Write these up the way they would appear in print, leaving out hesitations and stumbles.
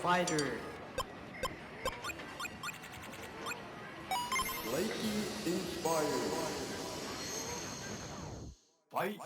fighter. Lakey inspired. Fight.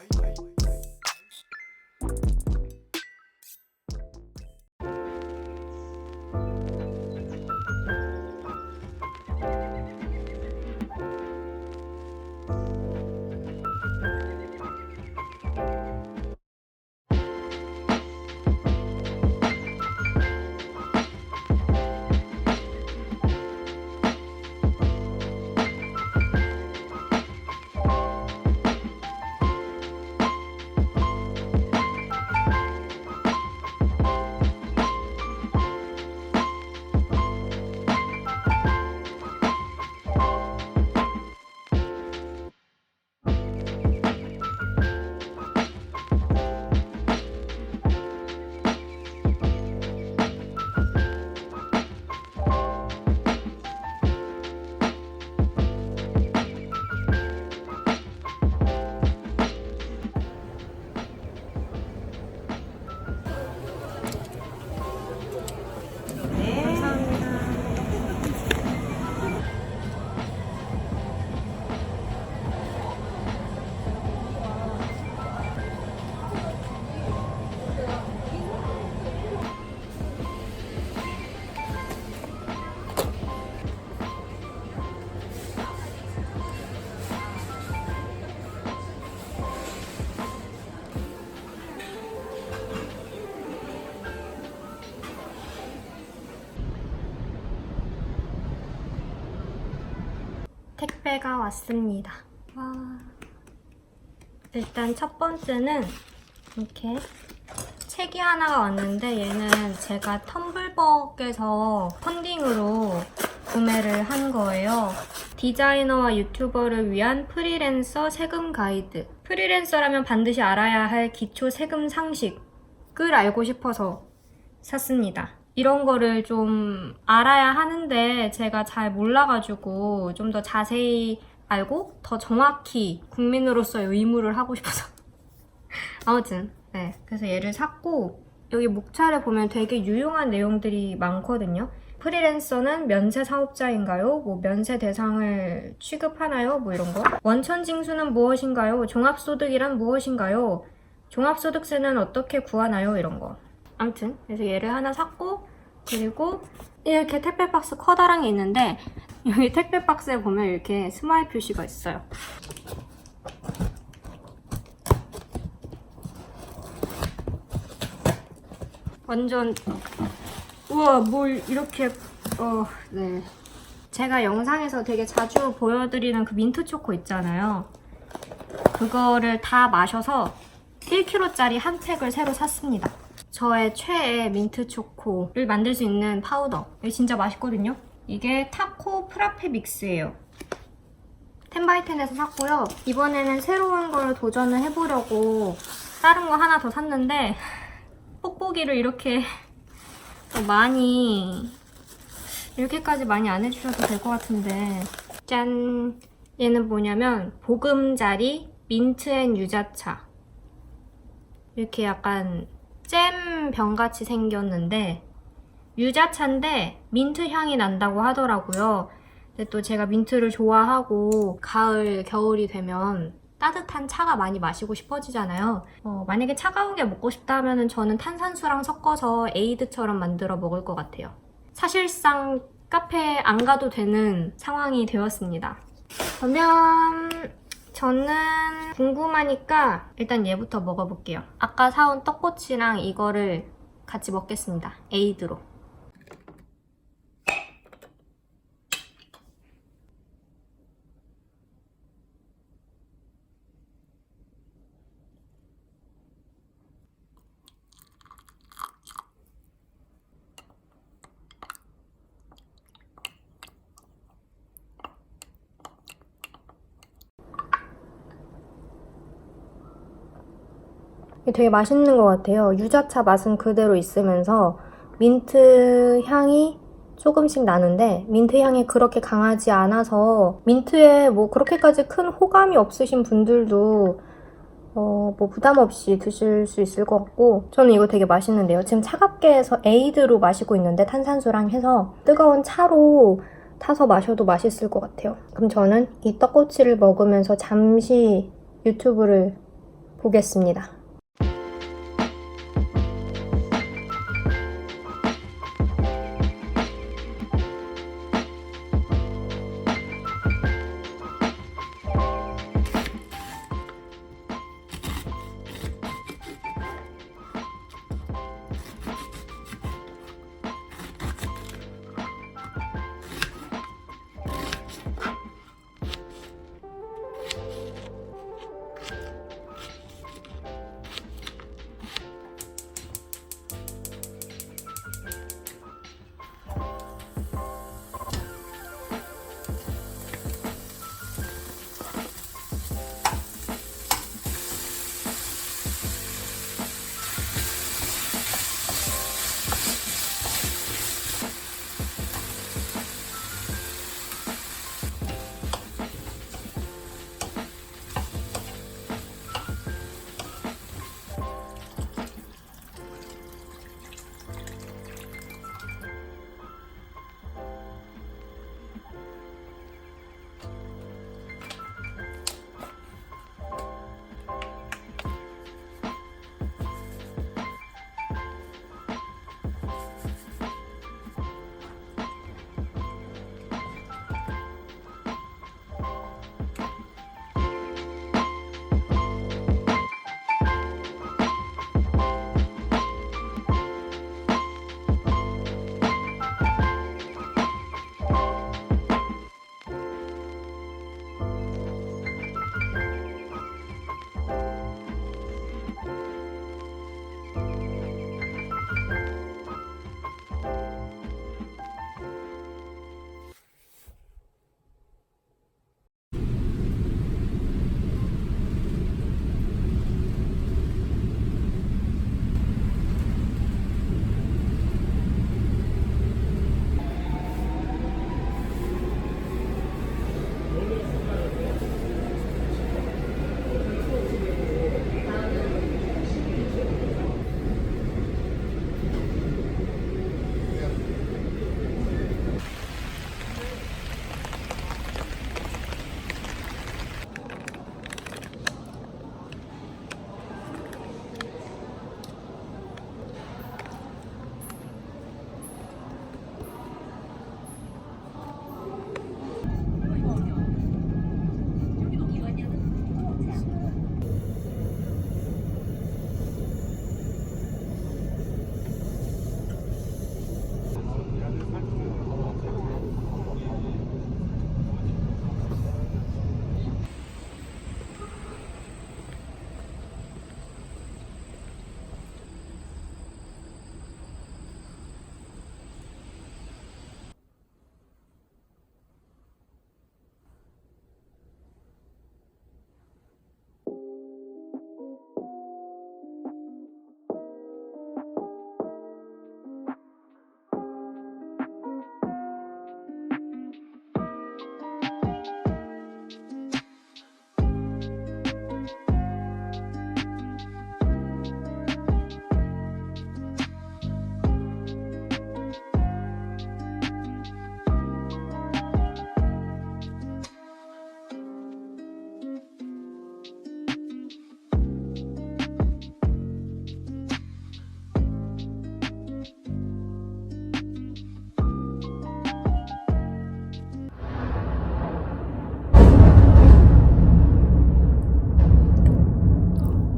택배가 왔습니다. 와. 일단 첫 번째는 이렇게 책이 하나가 왔는데 얘는 제가 텀블벅에서 펀딩으로 구매를 한 거예요. 디자이너와 유튜버를 위한 프리랜서 세금 가이드. 프리랜서라면 반드시 알아야 할 기초 세금 상식을 알고 싶어서 샀습니다. 이런 거를 좀 알아야 하는데 제가 잘 몰라가지고 좀 더 자세히 알고 더 정확히 국민으로서의 의무를 하고 싶어서 아무튼 네, 그래서 얘를 샀고 여기 목차를 보면 되게 유용한 내용들이 많거든요. 프리랜서는 면세 사업자인가요? 뭐 면세 대상을 취급하나요? 뭐 이런 거. 원천징수는 무엇인가요? 종합소득이란 무엇인가요? 종합소득세는 어떻게 구하나요? 이런 거. 아무튼 그래서 얘를 하나 샀고, 그리고 이렇게 택배 박스 커다란 게 있는데 여기 택배 박스에 보면 이렇게 스마일 표시가 있어요. 완전 우와, 뭘 이렇게 네. 제가 영상에서 되게 자주 보여드리는 그 민트 초코 있잖아요. 그거를 다 마셔서 1kg짜리 한 팩을 새로 샀습니다. 저의 최애 민트 초코를 만들 수 있는 파우더. 이게 진짜 맛있거든요. 이게 타코 프라페 믹스예요. 텐바이텐에서 샀고요. 이번에는 새로운 걸 도전을 해보려고 다른 거 하나 더 샀는데 뽁뽁이를 이렇게 많이 이렇게까지 많이 안 해주셔도 될 것 같은데 짠! 얘는 뭐냐면 보금자리 민트앤 유자차. 이렇게 약간 잼 병같이 생겼는데 유자차인데 민트 향이 난다고 하더라고요. 근데 또 제가 민트를 좋아하고 가을, 겨울이 되면 따뜻한 차가 많이 마시고 싶어지잖아요. 만약에 차가운 게 먹고 싶다 하면 저는 탄산수랑 섞어서 에이드처럼 만들어 먹을 것 같아요. 사실상 카페에 안 가도 되는 상황이 되었습니다. 그러면 저는 궁금하니까 일단 얘부터 먹어볼게요. 아까 사온 떡꼬치랑 이거를 같이 먹겠습니다. 에이드로. 되게 맛있는 것 같아요. 유자차 맛은 그대로 있으면서 민트 향이 조금씩 나는데 민트 향이 그렇게 강하지 않아서 민트에 뭐 그렇게까지 큰 호감이 없으신 분들도 뭐 부담 없이 드실 수 있을 것 같고 저는 이거 되게 맛있는데요. 지금 차갑게 해서 에이드로 마시고 있는데 탄산수랑 해서 뜨거운 차로 타서 마셔도 맛있을 것 같아요. 그럼 저는 이 떡꼬치를 먹으면서 잠시 유튜브를 보겠습니다.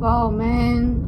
Wow, man.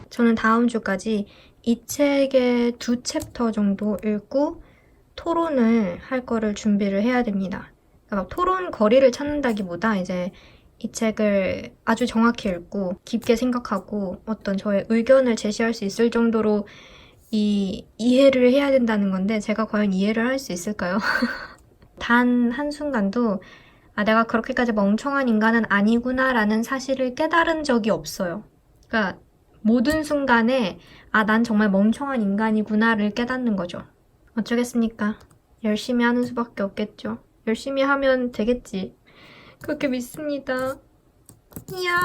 저는 다음 주까지 이 책의 2챕터 정도 읽고 토론을 할 거를 준비를 해야 됩니다. 그러니까 막 토론 거리를 찾는다기보다 이제 이 책을 아주 정확히 읽고 깊게 생각하고 어떤 저의 의견을 제시할 수 있을 정도로 이해를 해야 된다는 건데 제가 과연 이해를 할 수 있을까요? 단 한순간도 내가 그렇게까지 멍청한 인간은 아니구나 라는 사실을 깨달은 적이 없어요. 그러니까 모든 순간에 난 정말 멍청한 인간이구나를 깨닫는 거죠. 어쩌겠습니까? 열심히 하는 수밖에 없겠죠. 열심히 하면 되겠지. 그렇게 믿습니다. 이야.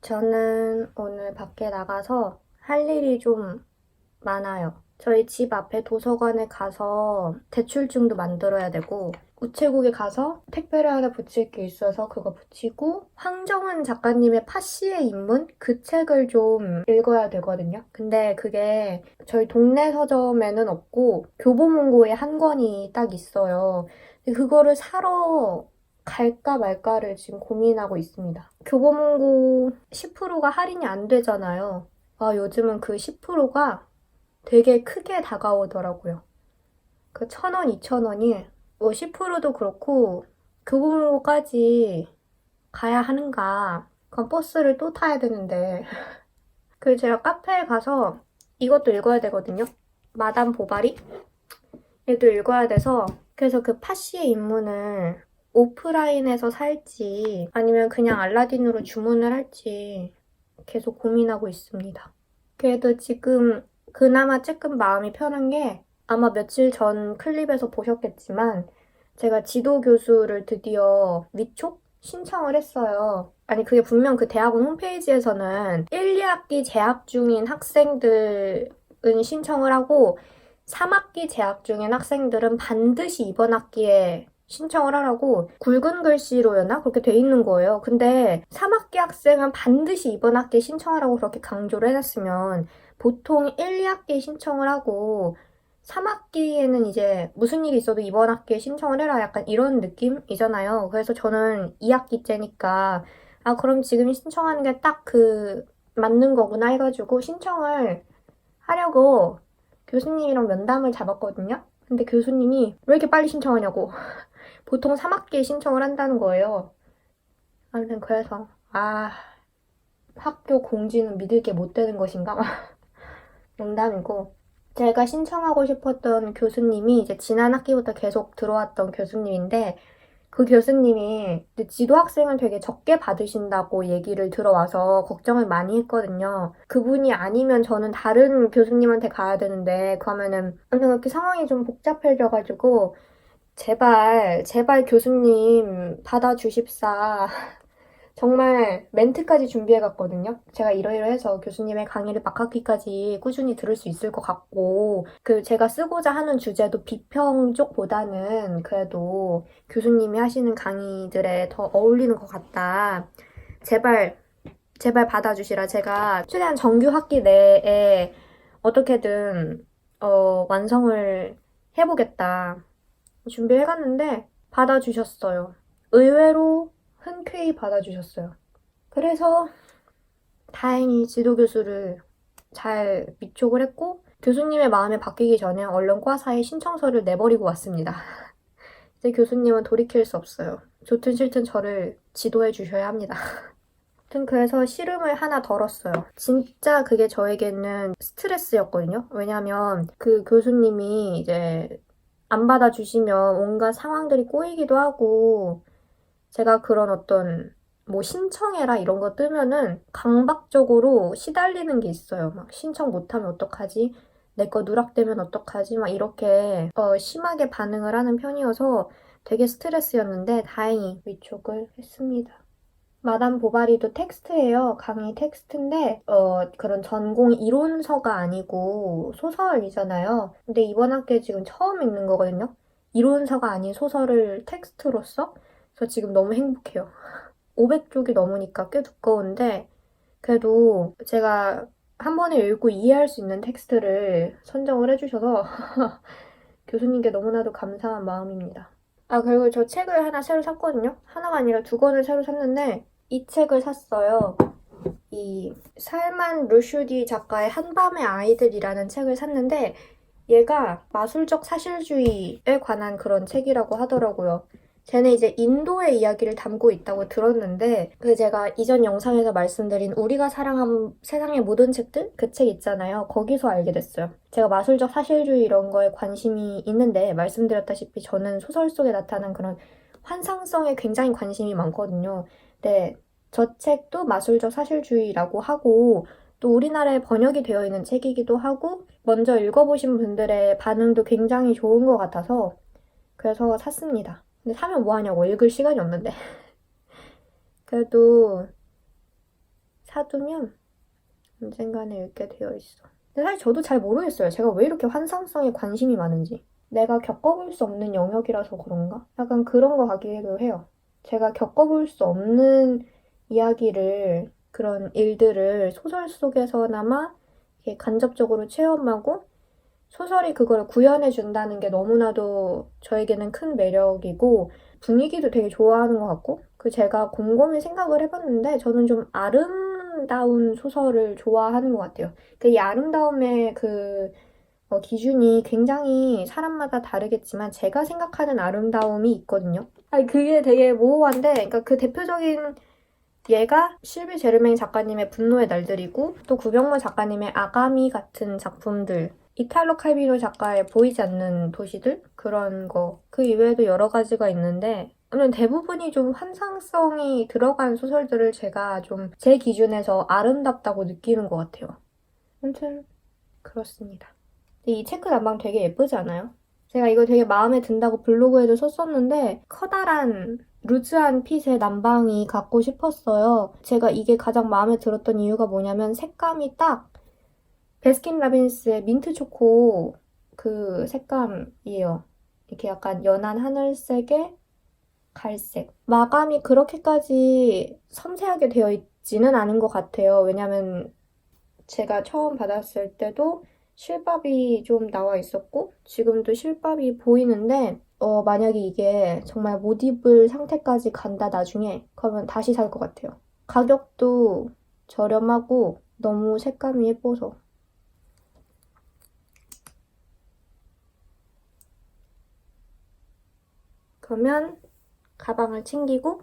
저는 오늘 밖에 나가서 할 일이 좀 많아요. 저희 집 앞에 도서관에 가서 대출증도 만들어야 되고 우체국에 가서 택배를 하나 붙일 게 있어서 그거 붙이고 황정은 작가님의 파시의 인문? 그 책을 좀 읽어야 되거든요. 근데 그게 저희 동네 서점에는 없고 교보문고에 한 권이 딱 있어요. 근데 그거를 사러 갈까 말까를 지금 고민하고 있습니다. 교보문고 10%가 할인이 안 되잖아요. 아, 요즘은 그 10%가 되게 크게 다가오더라고요. 그 1,000원, 2,000원이 뭐 10%도 그렇고 교보문고까지 가야 하는가. 그럼 버스를 또 타야 되는데. 그리고 제가 카페에 가서 이것도 읽어야 되거든요. 마담 보바리? 얘도 읽어야 돼서 그래서 그 파시의 인문을 오프라인에서 살지 아니면 그냥 알라딘으로 주문을 할지 계속 고민하고 있습니다. 그래도 지금 그나마 조금 마음이 편한 게 아마 며칠 전 클립에서 보셨겠지만 제가 지도 교수를 드디어 위촉 신청을 했어요. 아니 그게 분명 그 대학원 홈페이지에서는 1, 2학기 재학 중인 학생들은 신청을 하고 3학기 재학 중인 학생들은 반드시 이번 학기에 신청을 하라고 굵은 글씨로였나? 그렇게 돼 있는 거예요. 근데 3학기 학생은 반드시 이번 학기에 신청하라고 그렇게 강조를 해놨으면 보통 1, 2학기에 신청을 하고 3학기에는 이제 무슨 일이 있어도 이번 학기에 신청을 해라 약간 이런 느낌이잖아요. 그래서 저는 2학기째니까 아 그럼 지금 신청하는 게 딱 그 맞는 거구나 해가지고 신청을 하려고 교수님이랑 면담을 잡았거든요. 근데 교수님이 왜 이렇게 빨리 신청하냐고 보통 3학기에 신청을 한다는 거예요. 아무튼 그래서 학교 공지는 믿을 게 못 되는 것인가? 농담이고 제가 신청하고 싶었던 교수님이 이제 지난 학기부터 계속 들어왔던 교수님인데 그 교수님이 지도 학생을 되게 적게 받으신다고 얘기를 들어와서 걱정을 많이 했거든요. 그분이 아니면 저는 다른 교수님한테 가야 되는데 그러면은 그렇게 상황이 좀 복잡해져가지고 제발 교수님 받아주십사. 정말 멘트까지 준비해갔거든요. 제가 이러이러해서 교수님의 강의를 막학기까지 꾸준히 들을 수 있을 것 같고 그 제가 쓰고자 하는 주제도 비평 쪽보다는 그래도 교수님이 하시는 강의들에 더 어울리는 것 같다. 제발 받아주시라. 제가 최대한 정규 학기 내에 어떻게든 완성을 해보겠다. 준비해갔는데 받아주셨어요. 의외로 흔쾌히 받아주셨어요. 그래서 다행히 지도교수를 잘 위촉을 했고 교수님의 마음이 바뀌기 전에 얼른 과사에 신청서를 내버리고 왔습니다. 이제 교수님은 돌이킬 수 없어요. 좋든 싫든 저를 지도해 주셔야 합니다. 아무튼 그래서 씨름을 하나 덜었어요. 진짜 그게 저에게는 스트레스였거든요. 왜냐면 그 교수님이 이제 안 받아주시면 온갖 상황들이 꼬이기도 하고 제가 그런 어떤 뭐 신청해라 이런 거 뜨면은 강박적으로 시달리는 게 있어요. 막 신청 못하면 어떡하지? 내 거 누락되면 어떡하지? 막 이렇게 심하게 반응을 하는 편이어서 되게 스트레스였는데 다행히 위촉을 했습니다. 마담 보바리도 텍스트예요. 강의 텍스트인데 그런 전공 이론서가 아니고 소설이잖아요. 근데 이번 학기에 지금 처음 읽는 거거든요. 이론서가 아닌 소설을 텍스트로 써? 그래서 지금 너무 행복해요. 500쪽이 넘으니까 꽤 두꺼운데 그래도 제가 한 번에 읽고 이해할 수 있는 텍스트를 선정을 해주셔서 교수님께 너무나도 감사한 마음입니다. 그리고 저 책을 하나 새로 샀거든요. 하나가 아니라 2권을 새로 샀는데 이 책을 샀어요. 이 살만 루슈디 작가의 한밤의 아이들이라는 책을 샀는데 얘가 마술적 사실주의에 관한 그런 책이라고 하더라고요. 쟤는 이제 인도의 이야기를 담고 있다고 들었는데 제가 이전 영상에서 말씀드린 우리가 사랑한 세상의 모든 책들? 그 책 있잖아요. 거기서 알게 됐어요. 제가 마술적 사실주의 이런 거에 관심이 있는데 말씀드렸다시피 저는 소설 속에 나타난 그런 환상성에 굉장히 관심이 많거든요. 근데 저 책도 마술적 사실주의라고 하고 또 우리나라에 번역이 되어 있는 책이기도 하고 먼저 읽어보신 분들의 반응도 굉장히 좋은 것 같아서 그래서 샀습니다. 근데 사면 뭐하냐고 읽을 시간이 없는데 그래도 사두면 언젠가는 읽게 되어 있어. 근데 사실 저도 잘 모르겠어요. 제가 왜 이렇게 환상성에 관심이 많은지. 내가 겪어볼 수 없는 영역이라서 그런가? 약간 그런 거 같기도 해요. 제가 겪어볼 수 없는 이야기를, 그런 일들을 소설 속에서나마 이렇게 간접적으로 체험하고 소설이 그걸 구현해준다는 게 너무나도 저에게는 큰 매력이고 분위기도 되게 좋아하는 것 같고 제가 곰곰이 생각을 해봤는데 저는 좀 아름다운 소설을 좋아하는 것 같아요. 이 아름다움의 기준이 굉장히 사람마다 다르겠지만 제가 생각하는 아름다움이 있거든요. 아니 그게 되게 모호한데 그러니까 그 대표적인 얘가 실비 제르맹 작가님의 분노의 날들이고 또 구병모 작가님의 아가미 같은 작품들, 이탈로 칼비노 작가의 보이지 않는 도시들 그런 거. 그 이외에도 여러 가지가 있는데 아무튼 대부분이 좀 환상성이 들어간 소설들을 제가 좀 제 기준에서 아름답다고 느끼는 것 같아요. 아무튼 그렇습니다. 이 체크 난방 되게 예쁘지 않아요? 제가 이거 되게 마음에 든다고 블로그에도 썼었는데 커다란 루즈한 핏의 난방이 갖고 싶었어요. 제가 이게 가장 마음에 들었던 이유가 뭐냐면 색감이 딱 베스킨라빈스의 민트 초코 그 색감이에요. 이렇게 약간 연한 하늘색에 갈색. 마감이 그렇게까지 섬세하게 되어 있지는 않은 것 같아요. 왜냐면 제가 처음 받았을 때도 실밥이 좀 나와 있었고 지금도 실밥이 보이는데 만약에 이게 정말 못 입을 상태까지 간다 나중에 그러면 다시 살 것 같아요. 가격도 저렴하고 너무 색감이 예뻐서. 그러면 가방을 챙기고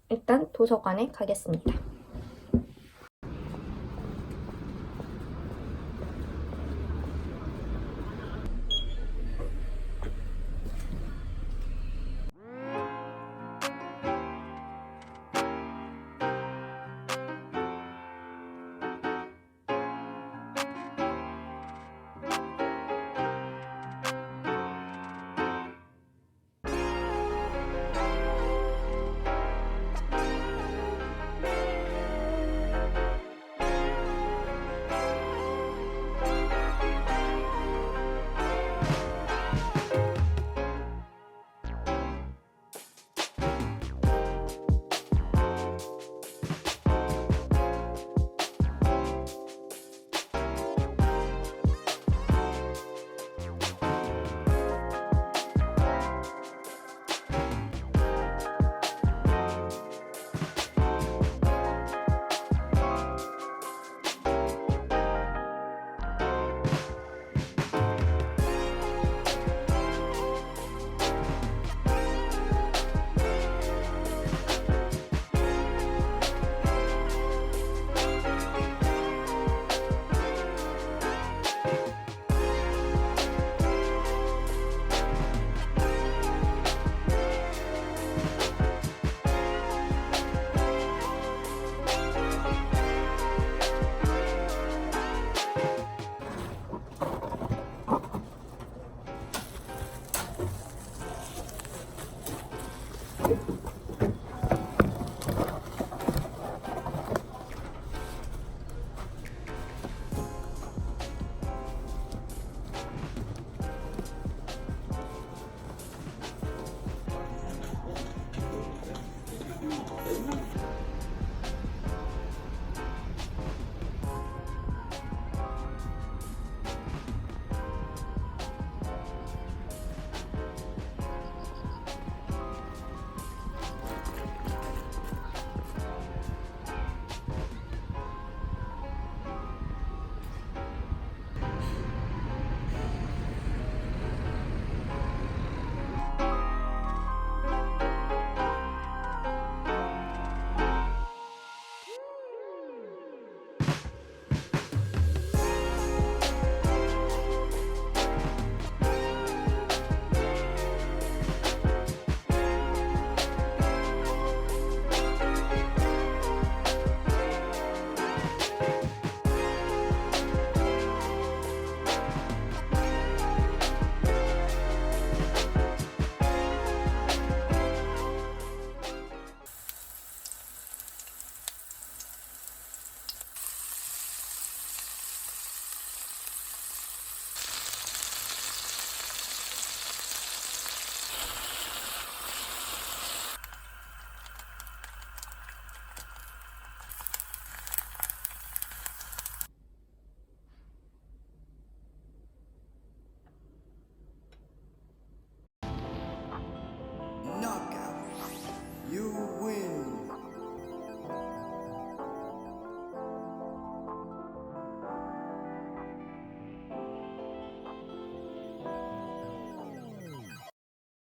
일단 도서관에 가겠습니다.